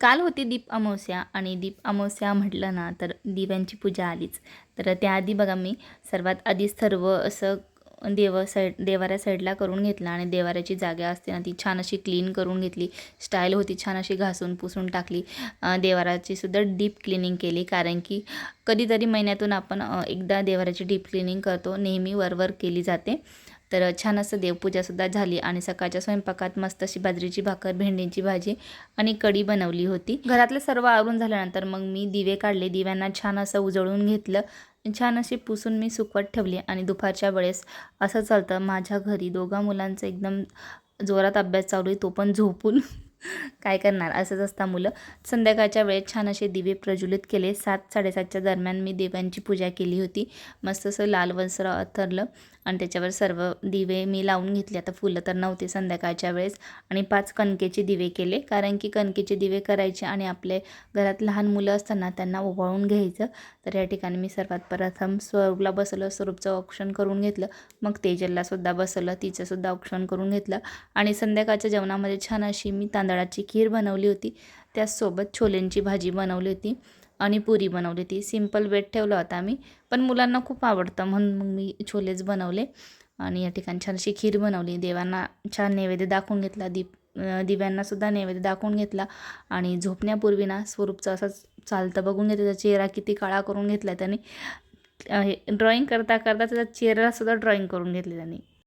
काल होती दीप अमावस्या आणि दीप अमावस्या म्हटलं ना तर दिव्यांची पूजा आलीच. तर त्याआधी बघा मी सर्वात आधी सर्व असं देवाऱ्या साईडला करून घेतला आणि देवाऱ्याची जागा असते ना ती छान अशी क्लीन करून घेतली. स्टाईल होती छान अशी घासून पुसून टाकली. देवाराची सुद्धा डीप क्लिनिंग केली, कारण की कधीतरी महिन्यातून आपण एकदा देवाऱ्याची डीप क्लिनिंग करतो, नेहमी वरवर केली जाते. तर छान असं देवपूजासुद्धा झाली आणि सकाळच्या स्वयंपाकात मस्त अशी बाजरीची भाकर, भेंडीची भाजी आणि कढी बनवली होती. घरातलं सर्व आवरून झाल्यानंतर मग मी दिवे काढले. दिव्यांना छान असं उजळून घेतलं. छान अशी पुसून मी सुकवत ठेवली आणि दुपारच्या वेळेस असं चालतं माझ्या घरी दोघा मुलांचं एकदम जोरात अभ्यास चालू आहे, तो पण झोपून. काय करणार, असंच असतं मुलं. संध्याकाळच्या वेळेत छान असे दिवे प्रज्वलित केले. 7-7:30च्या दरम्यान मी देवांची पूजा केली होती. मस्त असं लाल वस्त्र अथरलं आणि त्याच्यावर सर्व दिवे मी लावून घेतले. आता फुलं तर नव्हते संध्याकाळच्या वेळेस. आणि 5 कणकेचे दिवे केले, कारण की कणकेचे दिवे करायचे आणि आपले घरात लहान मुलं असताना त्यांना ओवाळून घ्यायचं. तर या ठिकाणी मी सर्वात प्रथम स्वरूपला बसवलं, स्वरूपचं औक्षण करून घेतलं. मग तेजललासुद्धा बसवलं, तिचंसुद्धा औक्षण करून घेतलं. आणि संध्याकाळच्या जेवणामध्ये छान अशी मी तांदळाची खीर बनवली होती. त्याचसोबत छोलेंची भाजी बनवली होती आणि पुरी बनवली होती. सिंपल बेत ठेवला होता मी, पण मुलांना खूप आवडतं म्हणून मग मी छोलेच बनवले. आणि या ठिकाणी छान अशी खीर बनवली. देवांना छान नैवेद्य दाखवून घेतला. दिव्यांनासुद्धा नैवेद्य दाखवून घेतला. आणि झोपण्यापूर्वी ना स्वरूपचं असंच चालतं बघून घेतलं. त्याचा चेहरा किती काळा करून घेतला त्याने. ड्रॉईंग करता करता त्याचा चेहरासुद्धा ड्रॉईंग करून घेतली त्यांनी.